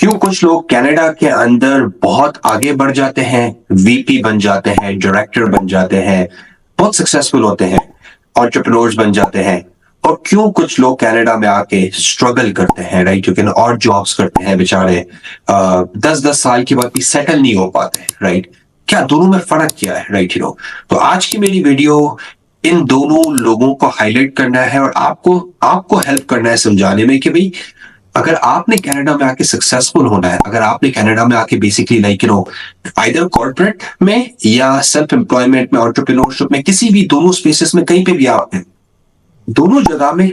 क्यों कुछ लोग कनाडा के अंदर बहुत आगे बढ़ जाते हैं, वीपी बन जाते हैं, डायरेक्टर बन जाते हैं, बहुत सक्सेसफुल होते हैं, एंटरप्रेन्योर्स बन जाते हैं। और क्यों कुछ लोग कनाडा में आके स्ट्रगल करते हैं, राइट? क्योंकि और जॉब्स करते हैं बेचारे, 10-10 साल के बाद भी सेटल नहीं हो पाते, राइट? क्या दोनों में फर्क क्या है, राइट? तो आज की मेरी वीडियो इन दोनों लोगों को हाईलाइट करना है और आपको आपको हेल्प करना है समझाने में कि भाई, अगर आपने कनाडा में आके सक्सेसफुल होना है, अगर आपने कनाडा में आके बेसिकली लाइक आइदर कॉर्पोरेट में या सेल्फ एम्प्लॉयमेंट में, एंटरप्रेन्योरशिप में, किसी भी दोनों स्पेसेस में, कहीं पे भी आप हैं, दोनों जगह में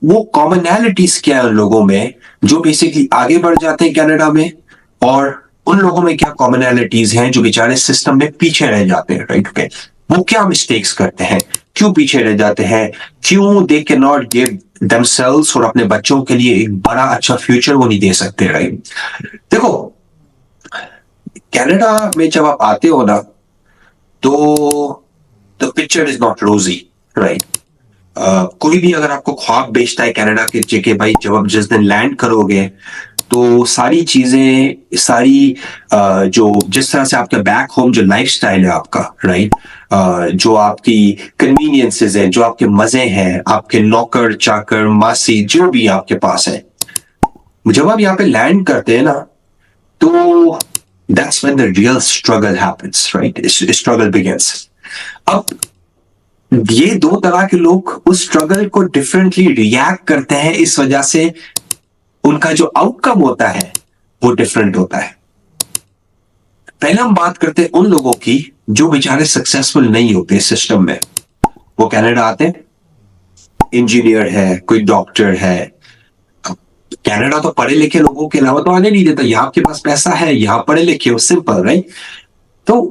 वो कॉमनैलिटीज क्या है उन लोगों में जो बेसिकली आगे बढ़ जाते हैं कनाडा में, और उन लोगों में क्या कॉमनैलिटीज हैं जो बेचारे सिस्टम में पीछे रह जाते हैं, राइट? ओके, वो क्या मिस्टेक्स करते हैं, क्यों पीछे रह जाते हैं, क्यों they can not give themselves और अपने बच्चों के लिए एक बड़ा अच्छा फ्यूचर वो नहीं दे सकते, राइट? देखो, कनाडा में जब आप आते हो ना, तो द पिक्चर इज नॉट रोजी, राइट? कोई भी अगर आपको ख्वाब बेचता है कनाडा के कि भाई जब आप जिस दिन लैंड करोगे तो सारी चीजें, सारी जो जिस तरह से आपका बैक होम जो लाइफस्टाइल है आपका, राइट, जो आपकी कन्वीनियंसेस है, जो आपके मजे हैं, आपके नौकर चाकर मासी जो भी आपके पास है, जब आप यहाँ पे लैंड करते हैं ना, तो that's when the real struggle happens, right? Struggle begins. अब ये दो तरह के लोग उस स्ट्रगल को डिफरेंटली रिएक्ट करते हैं, इस वजह से उनका जो आउटकम होता है वो डिफरेंट होता है। पहले हम बात करते हैं उन लोगों की जो बेचारे सक्सेसफुल नहीं होते सिस्टम में। वो कनाडा आते हैं, इंजीनियर है, कोई डॉक्टर है। कनाडा तो पढ़े लिखे लोगों के अलावा तो आने नहीं देता। यहाँ आपके पास पैसा है, यहाँ पढ़े लिखे हो, सिंपल, राइट? तो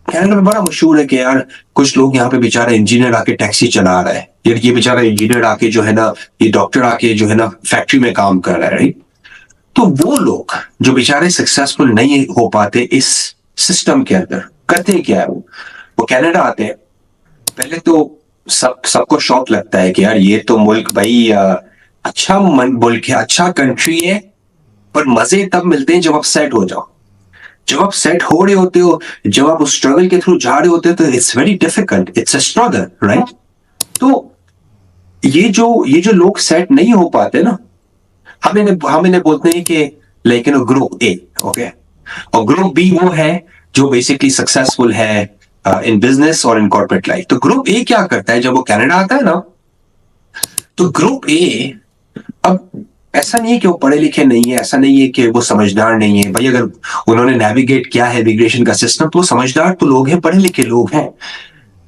कनाडा में बड़ा मशहूर है कि यार कुछ लोग यहाँ पे बेचारा इंजीनियर आके टैक्सी चला रहा है, ये बेचारा इंजीनियर आके जो है ना, ये डॉक्टर आके जो है ना फैक्ट्री में काम कर रहा है, राइट? तो वो लोग जो बेचारे सक्सेसफुल नहीं हो पाते इस सिस्टम के अंदर, करते क्या है? वो कनाडा आते हैं। पहले तो सबको शौक लगता है कि यार ये तो मुल्क भाई अच्छा मुल्क है, अच्छा कंट्री है, पर मजे तब मिलते हैं जब आप सेट हो जाओ। जब आप सेट हो रहे होते हो, जब आप उस स्ट्रगल के थ्रू जा रहे होते हो, तो it's very difficult, it's a struggle, right? तो ये जो लोग सेट नहीं हो पाते ना, हम इन्हें बोलते हैं कि लाइक ग्रुप ए, ओके? और ग्रुप बी वो है जो बेसिकली सक्सेसफुल है इन बिजनेस और इन कॉर्पोरेट लाइफ। तो ग्रुप ए क्या करता है जब वो कनाडा आता है ना, तो ग्रुप ए, अब ऐसा नहीं है कि वो पढ़े लिखे नहीं है, ऐसा नहीं है कि वो समझदार नहीं है भाई। अगर उन्होंने नेविगेट किया है इमिग्रेशन का सिस्टम, तो समझदार तो लोग हैं, पढ़े लिखे लोग हैं।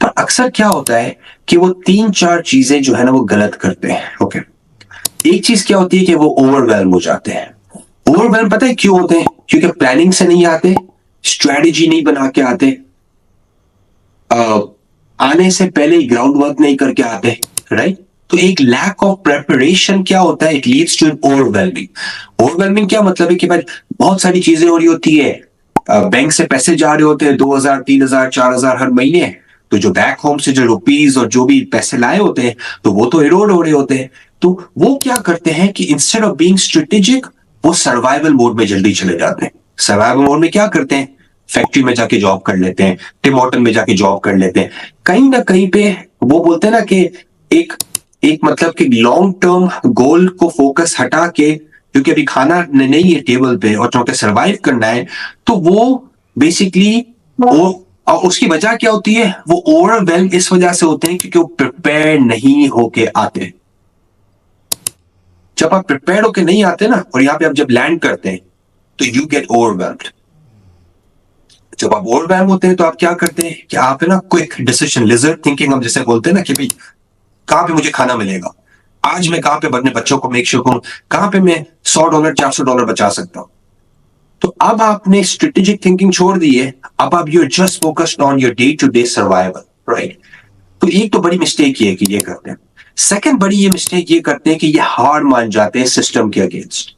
पर अक्सर क्या होता है कि वो 3-4 चीजें जो है ना वो गलत करते हैं, ओके? एक चीज क्या होती है कि वो ओवरवेल्म हो जाते हैं। ओवरवेल्म पता है क्यों होते हैं? क्योंकि प्लानिंग से नहीं आते, स्ट्रेटेजी नहीं बना के आते, आने से पहले ही ग्राउंड वर्क नहीं करके आते, राइट? तो एक लैक ऑफ प्रेपरेशन क्या होता है, it leads to overwhelming. Overwhelming क्या मतलब है कि भाई बहुत सारी चीजें हो रही होती है, बैंक से पैसे जा रहे होते हैं 2,000 3,000 4,000 हर महीने, तो जो बैक होम से जो रुपीज और जो भी पैसे लाए होते हैं, तो वो तो इरोड हो रहे होते हैं। तो वो क्या करते हैं कि इंस्टेड ऑफ बीइंग स्ट्रेटेजिक, वो सर्वाइवल मोड में जल्दी चले जाते हैं। सर्वाइवल मोड में क्या करते हैं? फैक्ट्री में जाके जॉब कर लेते हैं, टिम हॉर्टन में जाके जॉब कर लेते हैं। कहीं ना कहीं पे वो बोलते हैं ना कि एक एक मतलब कि लॉन्ग टर्म गोल को फोकस हटा के, क्योंकि अभी खाना नहीं है टेबल पे और चौके सर्वाइव करना है, तो वो बेसिकली वो, और उसकी वजह क्या होती है? वो ओवरवेल्म इस वजह से होते हैं क्योंकि वो प्रिपेयर नहीं होके आते। जब आप प्रिपेयर होके नहीं आते ना, और यहाँ पे आप जब लैंड करते हैं, तो यू गेट ओवरवेल्म्ड। जब आप ओवरवेल्म होते हैं तो आप क्या करते हैं कि आप है ना क्विक डिसीजन, लिजर्ड थिंकिंग हम जैसे बोलते हैं ना, कि भाई कहां पे मुझे खाना मिलेगा, आज मैं कहां पे अपने बच्चों को मेक श्योर करूं, कहां पे मैं $100 $400 बचा सकता हूं। तो अब आपने स्ट्रेटेजिक थिंकिंग छोड़ दी है, अब आप you just focused on your day to day survival, right? तो एक तो बड़ी मिस्टेक ये है कि ये करते हैं। सेकंड बड़ी ये मिस्टेक ये करते हैं कि ये हार मान जाते हैं सिस्टम के अगेंस्ट।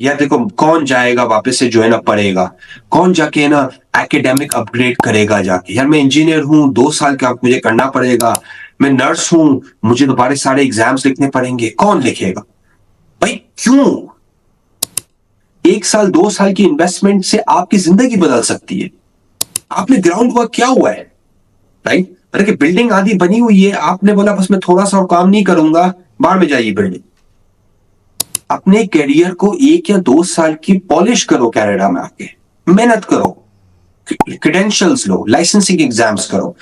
या देखो, कौन जाएगा वापस से जो है ना पढ़ेगा, कौन जाके ना एकेडमिक अपग्रेड करेगा जाके? यार मैं इंजीनियर हूं, 2 साल का मुझे करना पड़ेगा, मैं नर्स हूं, मुझे दोबारा सारे एग्जाम्स लिखने पड़ेंगे, कौन लिखेगा भाई? क्यों? 1 साल 2 साल की इन्वेस्टमेंट से आपकी जिंदगी बदल सकती है। आपने ग्राउंड वर्क किया हुआ है, राइट? अरे कि बिल्डिंग आधी बनी हुई है, आपने बोला बस मैं थोड़ा सा और काम नहीं करूंगा, बाहर में जाइए बिल्डिंग। अपने करियर को 1 या 2 साल की पॉलिश करो, कनाडा में आके मेहनत करो, क्रेडेंशियल्स लो, लाइसेंसिंग एग्जाम्स करो।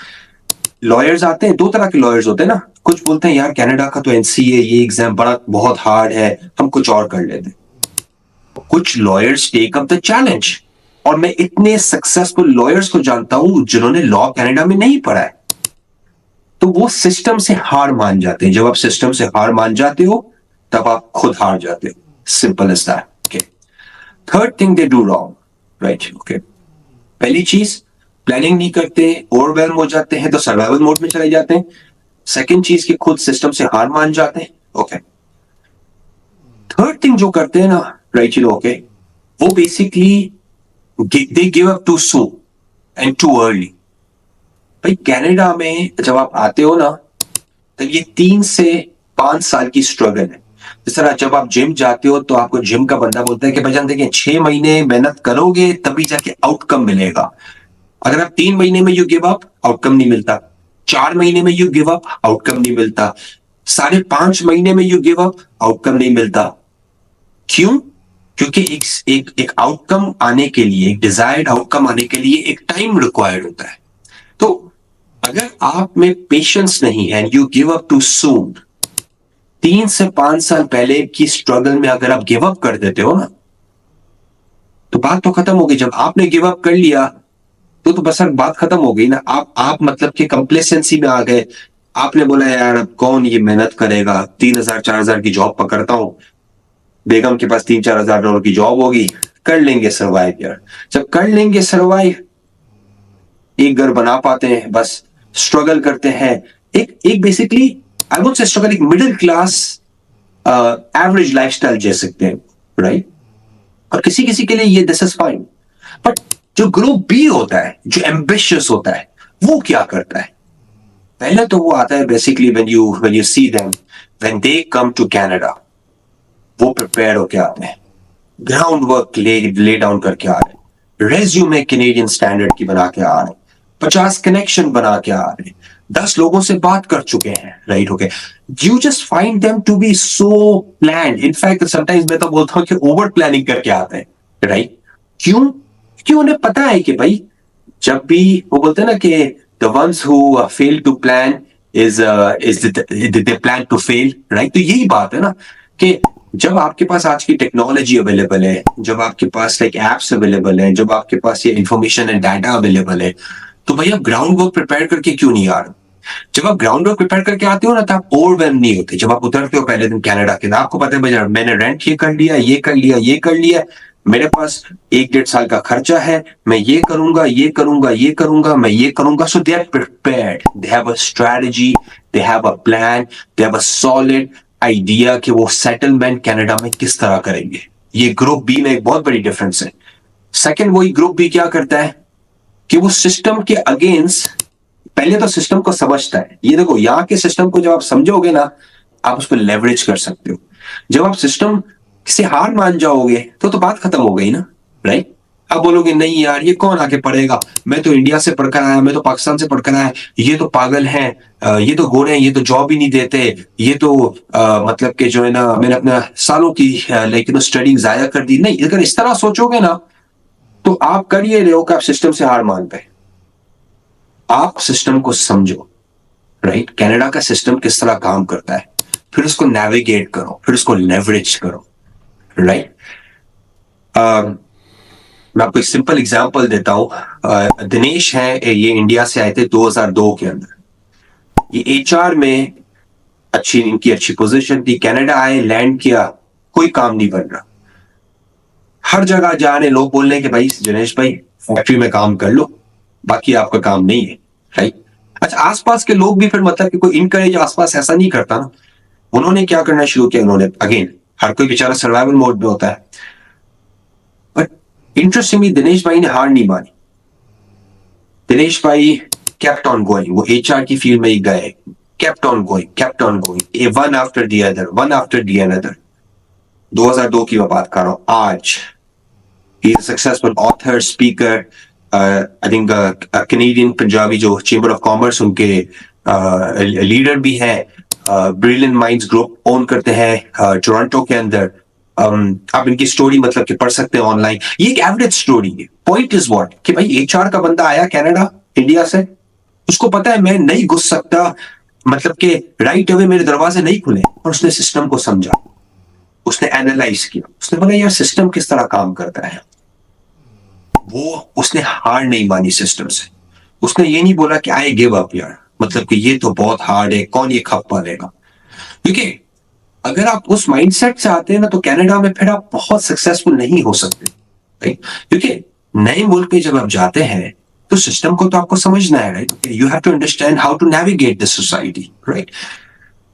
लॉयर्स आते हैं, 2 तरह के लॉयर्स होते हैं ना। कुछ बोलते हैं यार कनाडा का तो एनसीए ये एग्जाम बड़ा बहुत हार्ड है, हम कुछ और कर लेते हैं। कुछ lawyers take up the challenge, और मैं इतने सक्सेसफुल लॉयर्स को जानता हूं जिन्होंने लॉ कनाडा में नहीं पढ़ा है, तो वो सिस्टम से हार मान जाते हैं। जब आप सिस्टम से हार मान जाते हो तब आप खुद हार जाते हो, simple as that. Okay, third thing they do wrong, right? Okay, पहली चीज, प्लानिंग नहीं करते, ओवरवेलम हो जाते हैं तो सर्वाइवल मोड में चले जाते हैं। सेकंड चीज कि खुद सिस्टम से हार मान जाते हैं। ओके, थर्ड थिंग जो करते हैं ना, राइट, ओके, वो basically they give up too soon and too early. भाई कनाडा में जब आप आते हो ना, तो ये 3 से 5 साल की स्ट्रगल है। जिस तरह जब आप जिम जाते हो तो आपको जिम का बंदा बोलता है कि भाईजान देखिए 6 महीने मेहनत करोगे तभी जाके आउटकम मिलेगा। अगर आप 3 महीने में यू गिव अप, आउटकम नहीं मिलता। 4 महीने में यू गिव अप, आउटकम नहीं मिलता। 5.5 महीने में यू गिव अप, आउटकम नहीं मिलता। क्यों? क्योंकि एक आउटकम आने के लिए, एक डिजायर्ड आउटकम आने के लिए एक टाइम रिक्वायर्ड होता है। तो अगर आप में पेशेंस नहीं है, you give up too soon, 3 से 5 साल पहले की स्ट्रगल में अगर आप गिव अप कर देते हो ना, तो बात तो खत्म हो गई। जब आपने गिव अप कर लिया तो बस बात खत्म हो गई ना। आप मतलब कि कंप्लेसेंसी में आ गए। आपने बोला यार अब कौन ये मेहनत करेगा, 3,000 4,000 की जॉब पकड़ता हूं, बेगम के पास 3-4 हजार डॉलर की जॉब होगी, कर लेंगे सरवाइव यार। जब कर लेंगे सरवाइव, एक घर बना पाते हैं, बस स्ट्रगल करते हैं। एक एक basically I would say struggle, एक मिडिल क्लास एवरेज लाइफस्टाइल जी सकते हैं, राइट? और किसी किसी के लिए ये दिस इज फाइन। बट जो ग्रुप बी होता है, जो एम्बिशियस होता है, वो क्या करता है? पहले तो वो आता है basically when you see them, when they come to Canada, वो प्रिपेयर होके आते हैं, ग्राउंड वर्क ले डाउन करके आ रहे हैं, रेज्यूमे कैनेडियन स्टैंडर्ड की बना के आ रहे हैं, 50 कनेक्शन बना के आ रहे हैं, 10 लोगों से बात कर चुके हैं, right? Okay, you just find them to be so planned. In fact sometimes मैं तो बोलता हूं कि ओवर प्लानिंग करके आते हैं, राइट? क्यों? क्योंकि उन्हें पता है कि भाई जब भी वो बोलते हैं ना कि the ones who fail to plan is they plan to fail, right? तो यही बात है ना कि जब आपके पास आज की टेक्नोलॉजी अवेलेबल है, जब आपके पास लाइक एप्स अवेलेबल है, जब आपके पास ये इंफॉर्मेशन एंड डाटा अवेलेबल है, तो भाई आप ग्राउंड वर्क प्रिपेयर करके क्यों नहीं आ रहे? जब आप ग्राउंड वर्क प्रिपेयर करके आते हो ना, तो आप ओवरवेल्म नहीं होते। जब आप उतरते हो पहले दिन कनाडा के, आपको पता है भाई मैंने रेंट ये कर लिया, ये कर लिया, ये कर लिया, मेरे पास 1-1.5 साल का खर्चा है, मैं ये करूंगा, ये करूंगा, ये करूंगा, मैं ये करूंगा। So they are prepared, they have a strategy, they have a plan, they have a solid idea कि वो सेटलमेंट कनाडा में किस तरह करेंगे। ये ग्रुप बी में एक बहुत बड़ी डिफरेंस है। सेकंड, वही ग्रुप बी क्या करता है कि वो सिस्टम के अगेंस्ट पहले तो सिस्टम को समझता है। ये देखो, यहाँ के सिस्टम को जब आप समझोगे ना, आप उसको लेवरेज कर सकते हो। जब आप सिस्टम से हार मान जाओगे तो बात खत्म हो गई ना, राइट? अब बोलोगे नहीं यार ये कौन आके पढ़ेगा, मैं तो इंडिया से पढ़कर आया, मैं तो पाकिस्तान से पढ़कर आया, ये तो पागल हैं, ये तो गोरे हैं, ये तो जॉब ही नहीं देते, ये तो मतलब कि जो है ना मैंने अपना सालों की लाइक स्टडी जाया कर दी। नहीं, अगर इस तरह सोचोगे ना तो आप कर ये रहे हो कि आप सिस्टम से हार मान पे। आप सिस्टम को समझो, राइट? कनाडा का सिस्टम किस तरह काम करता है, फिर उसको नेविगेट करो, फिर उसको लेवरेज करो, राइट? मैं आपको एक सिंपल एग्जांपल देता हूं। दिनेश है, ये इंडिया से आए थे 2002 के अंदर। ये एचआर में इनकी अच्छी पोजीशन थी। कनाडा आए, लैंड किया, कोई काम नहीं बन रहा। हर जगह जा रहे लोग बोल रहे हैं कि भाई दिनेश भाई फैक्ट्री में काम कर लो, बाकी आपका काम नहीं है, राइट? अच्छा, आसपास के लोग भी फिर मतलब कि कोई इनकरेज आसपास ऐसा नहीं करता ना। उन्होंने क्या करना शुरू किया, उन्होंने अगेन, हर कोई बेचारा सर्वाइवल मोड में होता है, बट इंटरेस्टिंगली दिनेश भाई ने हार नहीं मानी। दिनेश भाई kept on going, वो एचआर की फील्ड में ही गए, kept on going, kept on going, one after the other, one after the another। 2002 की मैं बात कर रहा हूं। आज he is successful author, speaker, I think Canadian Punjabi जो चेंबर ऑफ कॉमर्स उनके लीडर भी है, ब्रिलियंट माइंड्स ग्रुप ओन करते हैं टोरंटो के अंदर। आप इनकी स्टोरी मतलब कि पढ़ सकते हैं ऑनलाइन। ये एक एवरेज स्टोरी है। पॉइंट इज व्हाट कि भाई एचआर का बंदा आया कनाडा इंडिया से, उसको पता है मैं नहीं घुस सकता, मतलब कि राइट अवे मेरे दरवाजे नहीं खुले, और उसने सिस्टम को समझा, उसने एनालाइज किया, उसने बोला यार सिस्टम किस तरह काम करता है। वो उसने हार नहीं मानी सिस्टम से। उसने ये नहीं बोला कि आई गिव अप यार, मतलब कि ये तो बहुत हार्ड है, कौन ये खप पालेगा। क्योंकि अगर आप उस माइंडसेट से आते हैं ना, तो कनाडा में फिर आप बहुत सक्सेसफुल नहीं हो सकते, राइट। क्योंकि नए मुल्क में जब आप जाते हैं तो सिस्टम को तो आपको समझना है, right. You have to understand how to navigate this society, right.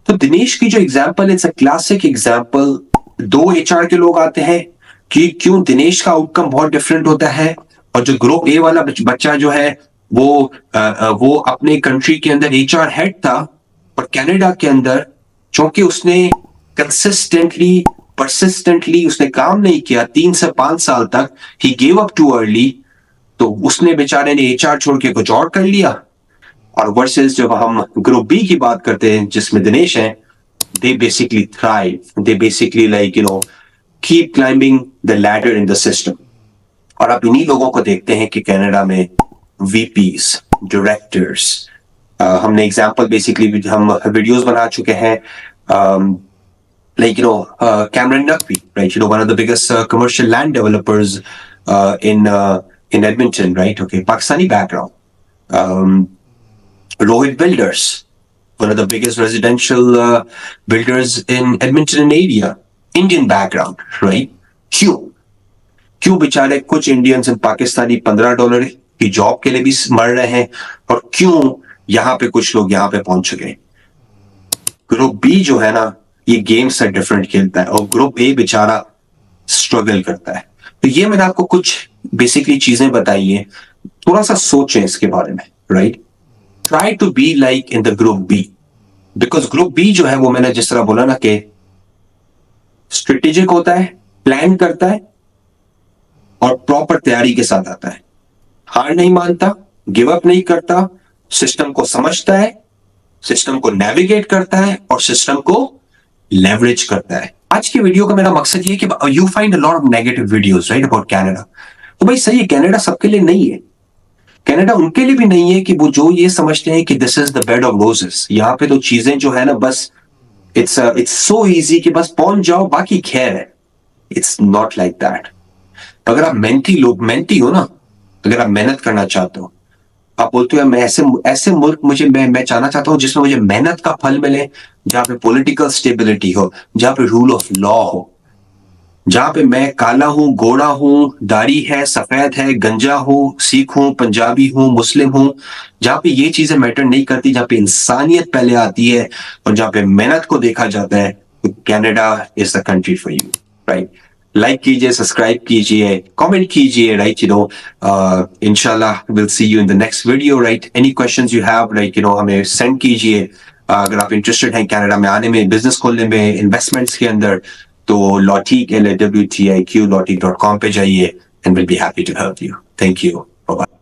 तो दिनेश की जो example, it's a classic example. दो एचआर के लोग आते हैं कि क्यों दिनेश का आउटकम बहुत डिफरेंट होता है, और जो ग्रुप ए वाला बच्चा जो है वो अपने कंट्री के अंदर एचआर हेड था, और कनाडा के अंदर चूंकि उसने कंसिस्टेंटली परसिस्टेंटली उसने काम नहीं किया 3 से 5 साल तक, he gave up too early, तो उसने बेचारे ने एचआर छोड़ के कुछ और कर लिया। और वर्सेस जब हम ग्रुप बी की बात करते हैं जिसमें दिनेश है, they basically thrive, they basically like keep climbing the ladder in the system। और आप इन्हीं लोगों को देखते हैं कि कनाडा में वीपीज, डायरेक्टर्स, हमने एग्जांपल बेसिकली हम वीडियोस बना चुके हैं, like Cameron Naqvi, right, one of the biggest commercial land developers in Edmonton, right, okay, Pakistani background, Rohit Builders, one of the biggest residential builders in Edmonton and area, Indian background, right? क्यों बेचारे कुछ Indians in Pakistani $15 की job के लिए भी मर रहे हैं, और क्यों यहां पे कुछ लोग यहां पे पहुंच चुके। ग्रुप बी जो है ना, ये गेम से डिफरेंट खेलता है, और ग्रुप ए बेचारा स्ट्रगल करता है। तो ये मैंने आपको कुछ बेसिकली चीजें बताई है, थोड़ा सा सोचें इसके बारे में, right. Try to be like in the group b, because group b जो है वो मैंने जिस तरह बोला ना कि स्ट्रेटेजिक होता है, प्लान करता है, और प्रॉपर तैयारी के साथ आता है, हार नहीं मानता, गिव अप नहीं करता, सिस्टम को समझता है, सिस्टम को नेविगेट करता है, और सिस्टम को लेवरेज करता है। आज की वीडियो का मेरा मकसद ये है कि you find a lot of negative videos, right, about Canada. तो भाई सही है, कनाडा सबके लिए नहीं है। कनाडा उनके लिए भी नहीं है कि वो जो ये समझते हैं कि this is the bed of roses, यहाँ पे तो चीजें जो है ना बस इट्स सो इजी कि बस पहुंच जाओ, बाकी खैर है। It's not like that. अगर आप मेहनती हो ना, अगर आप मेहनत करना चाहते हो, आप बोलते हो मैं ऐसे मुल्क मुझे मैं चाहना चाहता हूं जिसमें मुझे मेहनत का फल मिले, जहां पे पॉलिटिकल स्टेबिलिटी हो, जहां पे रूल ऑफ लॉ हो, जहां पे मैं काला हूं, गोरा हूं, दाढ़ी है, सफेद है, गंजा हूं, सिख हूं, पंजाबी हूं, मुस्लिम हूं, जहां पे ये चीजें मैटर नहीं करती, जहां पे इंसानियत पहले आती है, और जहां पे मेहनत को देखा जाता है, तो Canada is the country for you, right. Like कीजिए, सब्सक्राइब कीजिए, कमेंट कीजिए, राइट। इंशाल्लाह will see you in the next video, right. Any questions you have, like हमें सेंड कीजिए। अगर आप इंटरेस्टेड हैं कनाडा में आने में, बिजनेस खोलने में, इन्वेस्टमेंट्स के अंदर, तो Lawteak, LAWTIQ, lawteak.com पे जाइए, and we'll be happy to help you. Thank you. Bye-bye.